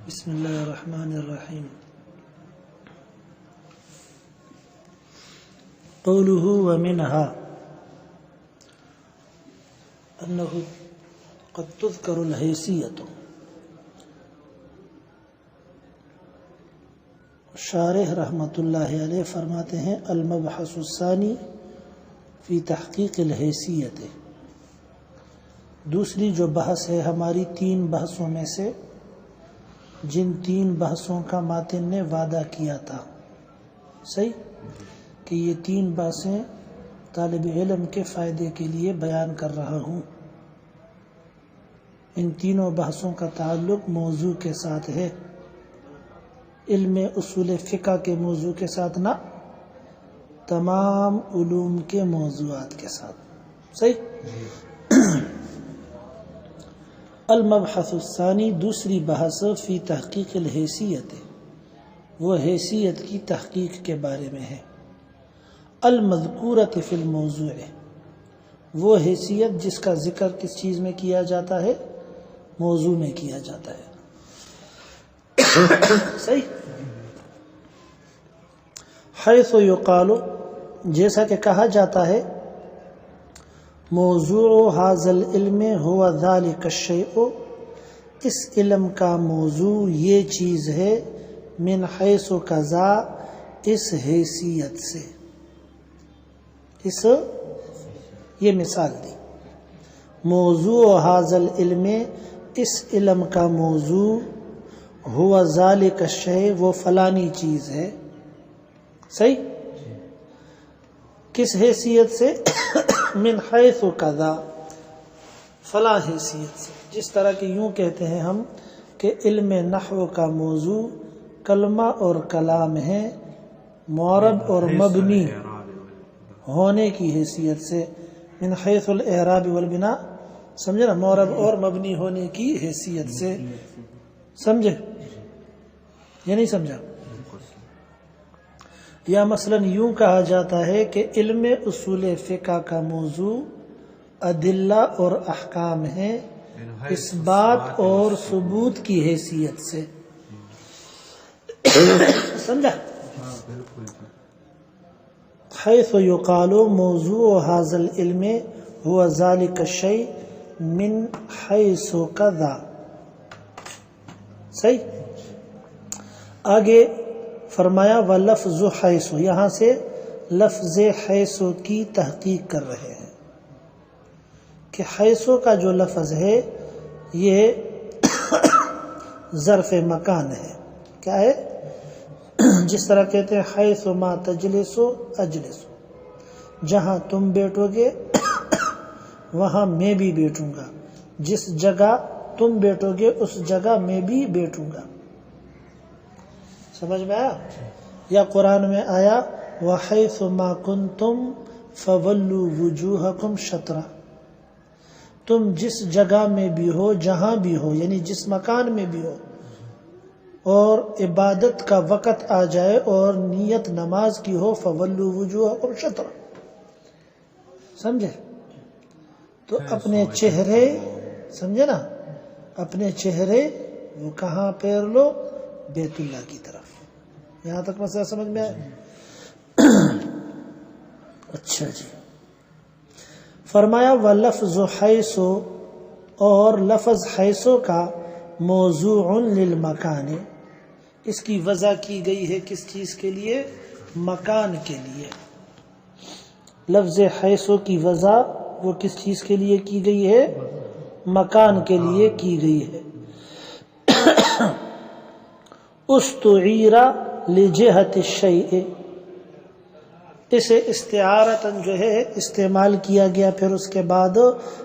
بسم اللہ الرحمن الرحیم. قوله ومنها انه قد تذكر الحیثیت. شارح رحمۃ اللہ علیہ فرماتے ہیں المبحث الثانی فی تحقیق الحیثیت. دوسری جو بحث ہے ہماری 3 بحثوں میں سے، جن 3 بحثوں کا ماتن نے وعدہ کیا تھا، صحیح، کہ یہ 3 بحثیں طالب علم کے فائدے کے لیے بیان کر رہا ہوں. ان تینوں بحثوں کا تعلق موضوع کے ساتھ ہے، علم اصول فقہ کے موضوع کے ساتھ نہ، تمام علوم کے موضوعات کے ساتھ، صحیح. المبحث الثانی دوسری بحث فی تحقیق الحیثیت، وہ حیثیت کی تحقیق کے بارے میں ہے. المذکورۃ فی الموضوع، وہ حیثیت جس کا ذکر کس چیز میں کیا جاتا ہے؟ موضوع میں کیا جاتا ہے، صحیح. حیث یقال، جیسا کہ کہا جاتا ہے، موضوع ھذا العلم هو ذلك الشیء، اس علم کا موضوع یہ چیز ہے، من حیث کذا، اس حیثیت سے. یہ مثال دی، موضوع ھذا العلم، اس علم کا موضوع، هو ذلك الشیء، وہ فلانی چیز ہے، صحیح. کس حیثیت سے؟ من حیث کذا، فلاں حیثیت سے. جس طرح کہ یوں کہتے ہیں ہم کہ علم نحو کا موضوع کلمہ اور کلام ہے، معرب اور مبنی ہونے کی حیثیت سے. من حیث الاعراب والبناء، سمجھے نا، معرب اور مبنی ہونے کی حیثیت سے، سمجھے یا نہیں سمجھا؟ یا مثلا یوں کہا جاتا ہے کہ علم اصول فقہ کا موضوع ادلہ اور احکام ہے، اس بات اور ثبوت کی حیثیت سے، سمجھا. حیث یقال موضوع ھذا العلم هو ذلك الشیء من حیث کذا، صحیح. آگے فرمایا وَلَفْظُ حیث، یہاں سے لفظ حیث کی تحقیق کر رہے ہیں کہ حیث کا جو لفظ ہے یہ ظرف مکان ہے. کیا ہے؟ جس طرح کہتے ہیں حیث ما تجلس اجلس، جہاں تم بیٹھو گے وہاں میں بھی بیٹھوں گا، جس جگہ تم بیٹھو گے اس جگہ میں بھی بیٹھوں گا. سمجھ میں آیا؟ یا قرآن میں آیا وَحَيْثُ مَا كُنْتُمْ فَوَلُّوا وُجُوهَكُمْ شَطْرًا، تم جس جگہ میں بھی ہو، جہاں بھی ہو، یعنی جس مکان میں بھی ہو، اور عبادت کا وقت آ جائے اور نیت نماز کی ہو، فَوَلُّوا وُجُوهَكُمْ شَطْرًا، سمجھے؟ تو اپنے چہرے، سمجھے نا، اپنے چہرے وہ کہاں پھیر لو؟ بیت اللہ کی طرف. یہاں تک مسئلہ سمجھ میں آیا؟ اچھا جی. فرمایا وَلَفْظُ حَيْثُ، اور لفظ حیث کا موضوع للمکان، اس کی وضع کی گئی ہے کس چیز کے لیے؟ مکان کے لیے. لفظ حیث کی وضع وہ کس چیز کے لیے کی گئی ہے؟ مکان کے لیے کی گئی ہے. استعیر لجہت الشیء، اسے استعارتاً جو ہے استعمال کیا گیا پھر اس کے بعد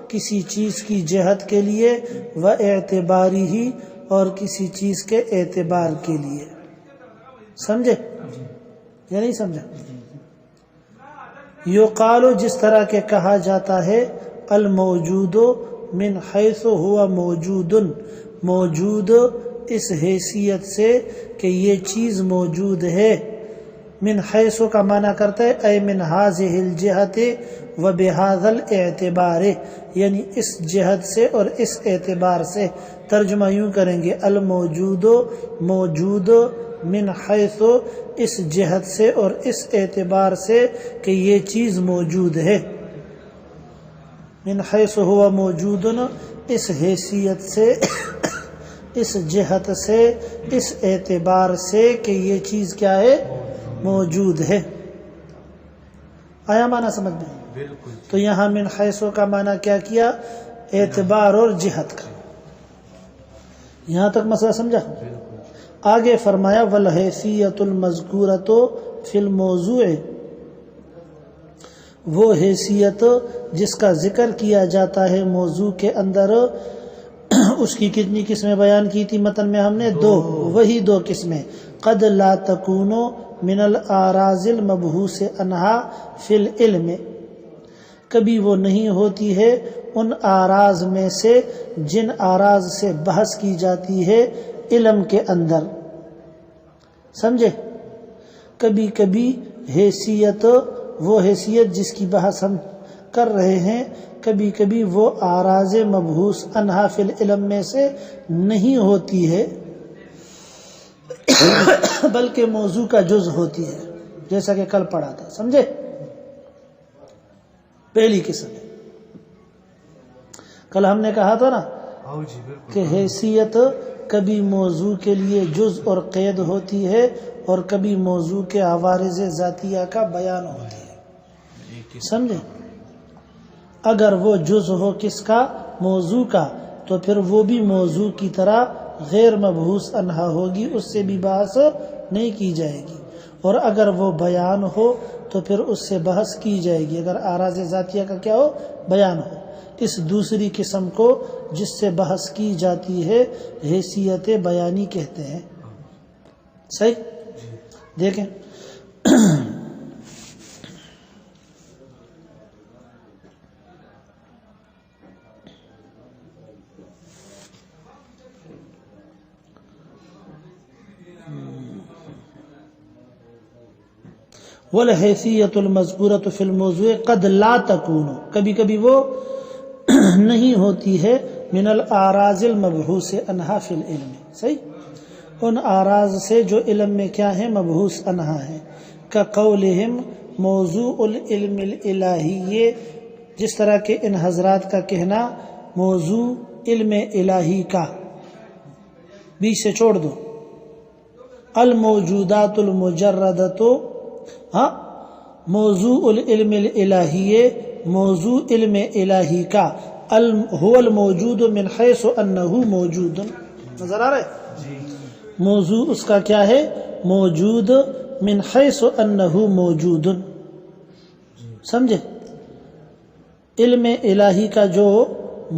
کسی چیز کی جہت کے لیے، و اعتباری ہی، اور کسی چیز کے اعتبار کے لیے. سمجھے یا نہیں سمجھا؟ یقال، جس طرح کہ کہا جاتا ہے، الموجود من حیث ہوا موجود، موجود اس حیثیت سے کہ یہ چیز موجود ہے، من حیث کا معنی کرتا ہے اے من هذه الجہت و بهذا الاعتبار، یعنی اس جہت سے اور اس اعتبار سے. ترجمہ یوں کریں گے الموجود موجود من حیث اس جہت سے اور اس اعتبار سے کہ یہ چیز موجود ہے. من حیث ہوا موجود، اس حیثیت سے، اس جہت سے، اس اعتبار سے کہ یہ چیز کیا ہے؟ موجود ہے. آیا معنی سمجھ میں؟ بالکل. تو یہاں من حیث کا معنی کیا کیا؟ اعتبار اور جہت کا. یہاں تک مسئلہ سمجھا؟ آگے فرمایا والحیثیت المذکورۃ فی الموضوع، وہ حیثیت جس کا ذکر کیا جاتا ہے موضوع کے اندر. اس کی کتنی قسمیں بیان کی تھی متن میں ہم نے؟ 2. وہی 2 قسمیں. قد لا تکون من الاعراض المبحوث عنها فی العلم، کبھی وہ نہیں ہوتی ہے ان اعراض میں سے جن اعراض سے بحث کی جاتی ہے علم کے اندر. سمجھے؟ کبھی کبھی حیثیت، وہ حیثیت جس کی بحث ہم کر رہے ہیں، کبھی کبھی وہ اعراض مبحوث عنہا فی العلم میں سے نہیں ہوتی ہے بلکہ موضوع کا جز ہوتی ہے، جیسا کہ کل پڑھا تھا. سمجھے؟ پہلی قسم ہے. کل ہم نے کہا تھا نا کہ حیثیت کبھی موضوع کے لیے جز اور قید ہوتی ہے اور کبھی موضوع کے عوارض ذاتیہ کا بیان ہوتی ہے. سمجھے؟ اگر وہ جز ہو کس کا؟ موضوع کا، تو پھر وہ بھی موضوع کی طرح غیر مبحوث عنہا ہوگی، اس سے بھی بحث نہیں کی جائے گی. اور اگر وہ بیان ہو تو پھر اس سے بحث کی جائے گی، اگر اعراض ذاتیہ کا کیا ہو؟ بیان ہو. اس دوسری قسم کو جس سے بحث کی جاتی ہے حیثیت بیانی کہتے ہیں. صحیح؟ دیکھیں والحیثیت المذکورۃ فی الموضوع قد لا تکون، کبھی کبھی وہ نہیں ہوتی ہے من الاعراض المبحوث عنہا فی العلم. صحیح؟ ان اعراض سے جو علم میں کیا ہیں؟ مبحوث عنہا ہے. کقولہم موضوع العلم الالہی، یہ جس طرح کہ ان حضرات کا کہنا موضوع علم الہی کا. بیچ سے چھوڑ دو. الموجودات المجردۃ، ہاں موضوع العلم الالہی، موضوع علم الہی کا. هو الموجود من حیث انہ موجود، نظر آ رہا ہے؟ موضوع اس کا کیا ہے؟ موجود، من حیث انہ موجود. سمجھے؟ علم الہی کا جو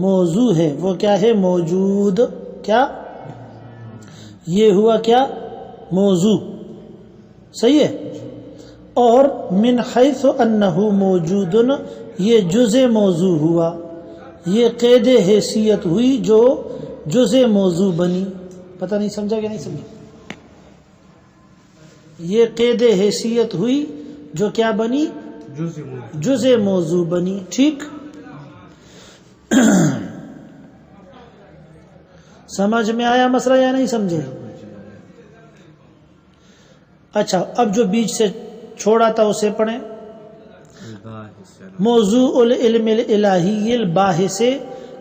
موضوع ہے وہ کیا ہے؟ موجود. کیا یہ ہوا؟ کیا موضوع. صحیح ہے؟ اور من حیث انہ موجود یہ جز موضوع ہوا، یہ قید حیثیت ہوئی جو جز موضوع بنی. پتہ نہیں سمجھا کہ نہیں سمجھا؟ یہ قید حیثیت ہوئی جو کیا بنی؟ جز موضوع بنی. ٹھیک؟ سمجھ میں آیا مسئلہ یا نہیں سمجھے؟ اچھا، اب جو بیچ سے چھوڑا تھا اسے پڑھیں. موضوع العلم الالہی الباحث،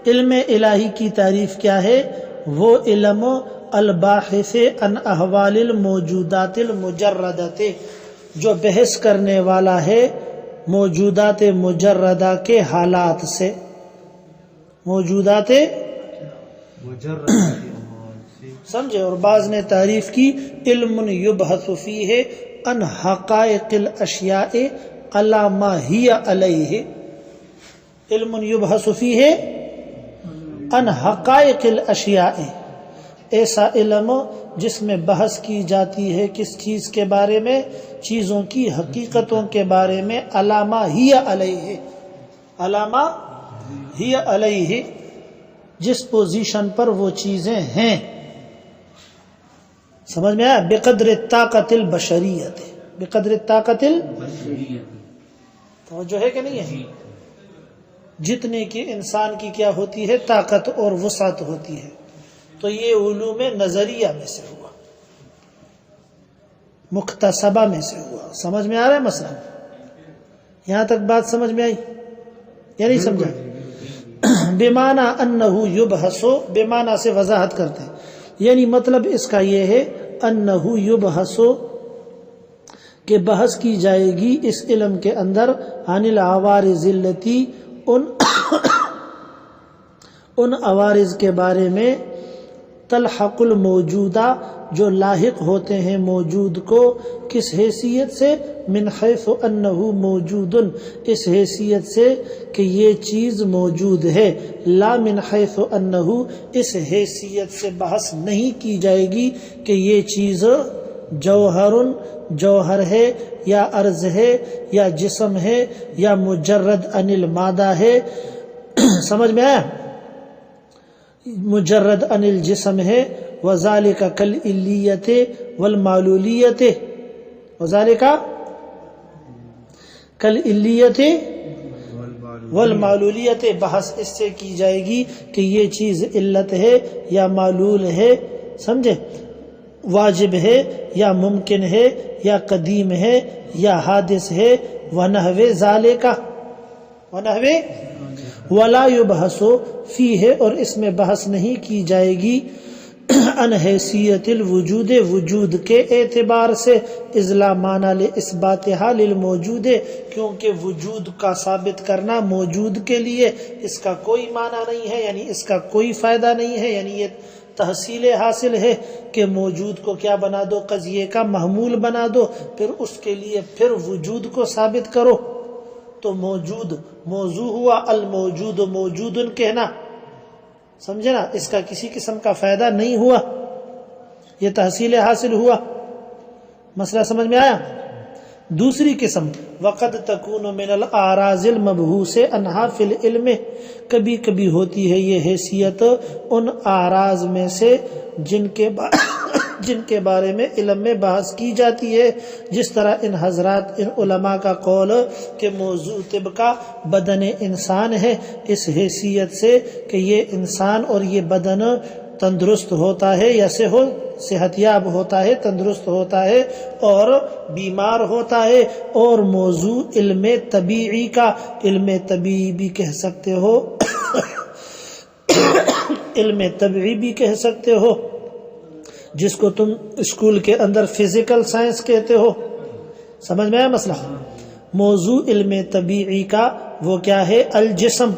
علم الہی کی تعریف کیا ہے؟ وہ علم الباحث عن احوال الموجودات المجردۃ، جو بحث کرنے والا ہے موجودات مجردہ کے حالات سے. موجودات سمجھے؟ اور بعض نے تعریف کی علم یبحث فیہ عن حقائق الاشیاء علی ما ہی علیہ. علم یبحث فیہ عن حقائق الاشیاء، ایسا علم جس میں بحث کی جاتی ہے کس چیز کے بارے میں؟ چیزوں کی حقیقتوں کے بارے میں. علی ما ہی علیہ، علی ما ہی علیہ، جس پوزیشن پر وہ چیزیں ہیں. سمجھ میں آیا؟ بقدر طاقت البشریت، بقدر طاقت توجہ ہے کہ نہیں ہے؟ جتنے کی انسان کی کیا ہوتی ہے طاقت اور وسعت ہوتی ہے. تو یہ علوم نظریہ میں سے ہوا، مکتسبہ میں سے ہوا. سمجھ میں آ رہا ہے مسئلہ؟ یہاں تک بات سمجھ میں آئی یا نہیں سمجھا؟ بمعنی انہ یبحث، بمعنی سے وضاحت کرتے ہیں، یعنی مطلب اس کا یہ ہے انہ یبحث کہ بحث کی جائے گی اس علم کے اندر عن العوارض التی، ان عوارض کے بارے میں تلحق الموجودہ جو لاحق ہوتے ہیں موجود کو، کس حیثیت سے؟ من حیث انہ موجود، اس حیثیت سے کہ یہ چیز موجود ہے. لا من حیث انہ، اس حیثیت سے بحث نہیں کی جائے گی کہ یہ چیز جوہر ہے یا عرض ہے یا جسم ہے یا مجرد عن المادہ ہے. سمجھ میں آیا؟ مجرد عن الجسم ہے. وذالک کالعلیت والمعلولیت، وذالک کالعلیت والمعلولیت، بحث اس سے کی جائے گی کہ یہ چیز علت ہے یا معلول ہے، سمجھے، واجب ہے یا ممکن ہے یا قدیم ہے یا حادث ہے. ونحو ذالک، ونحو ولا یبحث فیہ، اور اس میں بحث نہیں کی جائے گی ان حیثیت الوجود، وجود کے اعتبار سے، اذ لا معنی لاثباتها للموجود، کیونکہ وجود کا ثابت کرنا موجود کے لیے اس کا کوئی معنی نہیں ہے، یعنی اس کا کوئی فائدہ نہیں ہے. یعنی یہ تحصیل حاصل ہے کہ موجود کو کیا بنا دو، قضیے کا محمول بنا دو، پھر اس کے لیے پھر وجود کو ثابت کرو. تو موجود موضوع ہوا، الموجود موجود کہنا، سمجھے نا، اس کا کسی قسم کا فائدہ نہیں ہوا، یہ تحصیل حاصل ہوا. مسئلہ سمجھ میں آیا؟ دوسری قسم وقد تکون من الاعراض المبحوث عنہا فی العلم، کبھی کبھی ہوتی ہے یہ حیثیت ان اعراض میں سے جن کے بارے میں علم میں بحث کی جاتی ہے. جس طرح ان حضرات، ان علماء کا قول کہ موضوع طب کا بدن انسان ہے، اس حیثیت سے کہ یہ انسان اور یہ بدن تندرست ہوتا ہے یا صحت یاب ہوتا ہے، تندرست ہوتا ہے اور بیمار ہوتا ہے. اور موضوع علم طبیعی کا، علم طبیعی بھی کہہ سکتے ہو علم طبیعی بھی کہہ سکتے ہو، جس کو تم اسکول کے اندر فزیکل سائنس کہتے ہو. سمجھ میں آیا مسئلہ؟ موضوع علم طبیعی کا وہ کیا ہے؟ الجسم،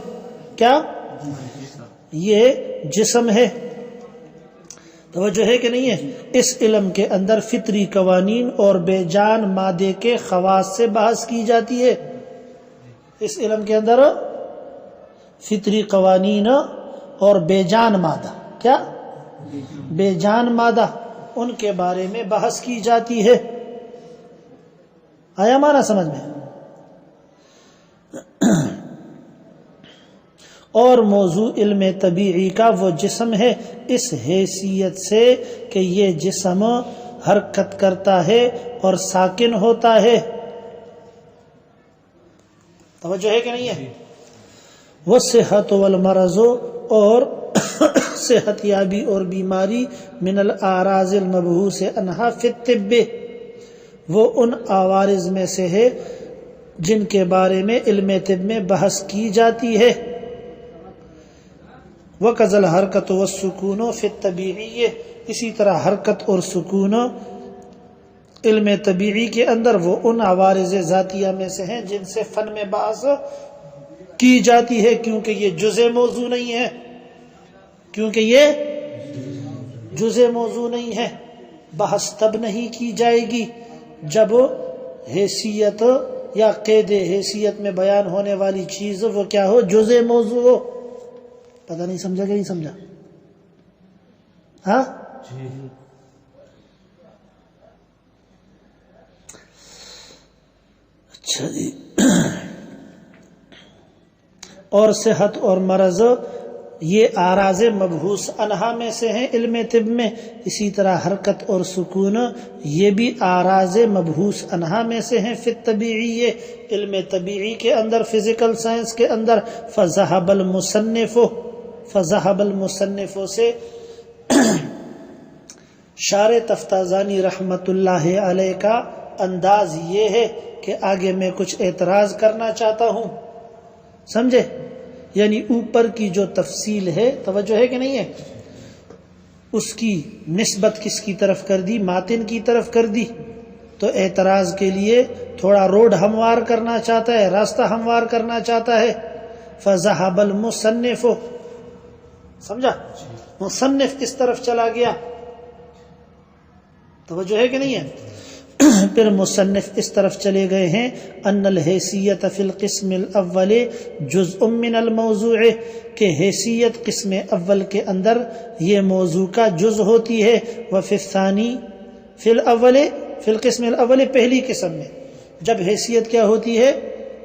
کیا؟ یہ جسم ہے. توجہ ہے کہ نہیں ہے؟ اس علم کے اندر فطری قوانین اور بے جان مادے کے خواص سے بحث کی جاتی ہے. اس علم کے اندر فطری قوانین اور بے جان مادہ، کیا؟ بے جان مادہ، ان کے بارے میں بحث کی جاتی ہے. آیا مانا سمجھ میں؟ اور موضوع علم طبیعی کا وہ جسم ہے اس حیثیت سے کہ یہ جسم حرکت کرتا ہے اور ساکن ہوتا ہے. توجہ ہے کہ نہیں ہے؟ والصحت والمرض، اور صحت یابی اور بیماری، من الاعراض المبحوث عنہا فی الطب، وہ ان عوارض میں سے ہے جن کے بارے میں علم طب میں بحث کی جاتی ہے. وَقَذَا الْحَرْكَةُ وَالسُّكُونُ فِي الطَّبِيعِيِّ، اسی طرح حرکت اور سکون علم طبیعی کے اندر وہ ان عوارض ذاتیہ میں سے ہیں جن سے فن میں بحث کی جاتی ہے، کیونکہ یہ جزء موضوع نہیں ہے، کیونکہ یہ جزء موضوع نہیں ہے. بحث تب نہیں کی جائے گی جب حیثیت یا قید حیثیت میں بیان ہونے والی چیز وہ کیا ہو؟ جزء موضوع ہو. پتہ نہیں سمجھا کہ نہیں سمجھا؟ ہاں، اچھا جی. اور صحت اور مرض یہ آراز مبحوث عنہا میں سے ہیں علم طب میں. اسی طرح حرکت اور سکون یہ بھی آراز مبحوث عنہا میں سے ہیں فی الطبیعی، علم طبیعی کے اندر، فزیکل سائنس کے اندر. فذهب المصنف سے شارع تفتازانی رحمت اللہ علیہ کا انداز یہ ہے کہ آگے میں کچھ اعتراض کرنا چاہتا ہوں، سمجھے؟ یعنی اوپر کی جو تفصیل ہے، توجہ ہے کہ نہیں ہے، اس کی نسبت کس کی طرف کر دی؟ ماتن کی طرف کر دی. تو اعتراض کے لیے تھوڑا روڈ ہموار کرنا چاہتا ہے، راستہ ہموار کرنا چاہتا ہے. فذهب المصنف، سمجھا؟ مصنف اس طرف چلا گیا، توجہ ہے کہ نہیں ہے؟ پھر مصنف اس طرف چلے گئے ہیں ان الحیثیت فی القسم الاول جزء من الموضوع، کہ حیثیت قسم اول کے اندر یہ موضوع کا جز ہوتی ہے. وفی الثانی فی القسم الاول، پہلی قسم میں جب حیثیت کیا ہوتی ہے؟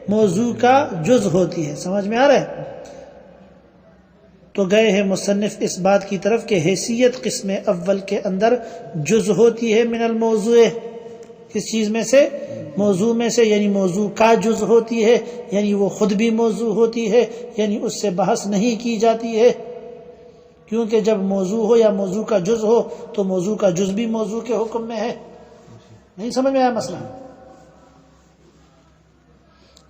موضوع کا جز ہوتی ہے. سمجھ میں آ رہا ہے؟ تو گئے ہیں مصنف اس بات کی طرف کہ حیثیت قسم اول کے اندر جز ہوتی ہے من الموضوع، کس چیز میں سے؟ موضوع میں سے، یعنی موضوع کا جز ہوتی ہے، یعنی وہ خود بھی موضوع ہوتی ہے، یعنی اس سے بحث نہیں کی جاتی ہے. کیونکہ جب موضوع ہو یا موضوع کا جز ہو تو موضوع کا جز بھی موضوع کے حکم میں ہے. نہیں سمجھ میں آیا مسئلہ؟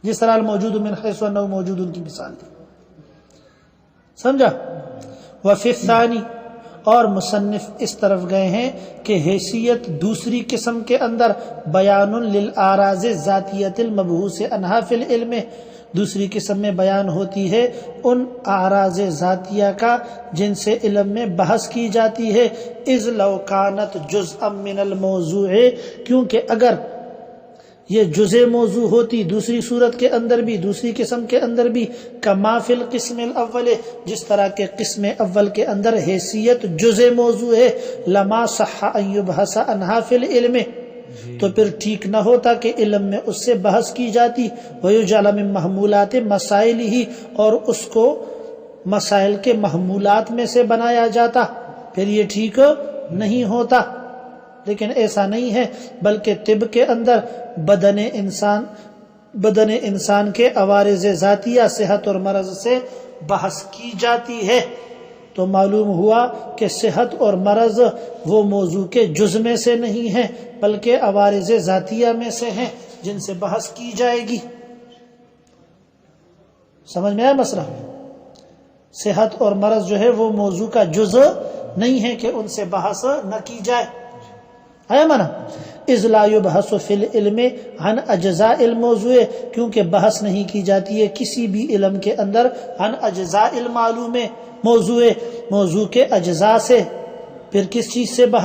جس طرح الموجود من حیث انه موجود کی مثال دی، سمجھا؟ وفی الثانی، اور مصنف اس طرف گئے ہیں کہ حیثیت دوسری قسم کے اندر بیان للآراز ذاتیت المبحوث عنہا فی العلم، دوسری قسم میں بیان ہوتی ہے ان آراز ذاتیہ کا جن سے علم میں بحث کی جاتی ہے. اذ لو کانت جزءا من الموضوع، کیونکہ اگر یہ جزء موضوع ہوتی دوسری صورت کے اندر بھی، دوسری قسم کے اندر بھی، کما فی القسم الاول، جس طرح کے قسم اول کے اندر حیثیت جزء موضوع ہے، لما صح ان یبحث عنہا فی العلم، تو پھر ٹھیک نہ ہوتا کہ علم میں اس سے بحث کی جاتی. ویجعل من محمولات مسائلہ، اور اس کو مسائل کے محمولات میں سے بنایا جاتا، پھر یہ ٹھیک نہیں ہوتا. لیکن ایسا نہیں ہے، بلکہ طب کے اندر بدن انسان کے عوارض ذاتیہ، صحت اور مرض سے بحث کی جاتی ہے. تو معلوم ہوا کہ صحت اور مرض وہ موضوع کے جز میں سے نہیں ہیں، بلکہ عوارض ذاتیہ میں سے ہیں جن سے بحث کی جائے گی. سمجھ میں آیا مسئلہ؟ صحت اور مرض جو ہے وہ موضوع کا جز نہیں ہے کہ ان سے بحث نہ کی جائے. ہے مانا؟ اذ لا یبحث فی العلم عن اجزاء الموضوع، کیونکہ بحث نہیں کی جاتی ہے کسی بھی علم کے اندر عن اجزاء المعلوم، موضوع کے اجزاء سے. پھر کس چیز سے بحث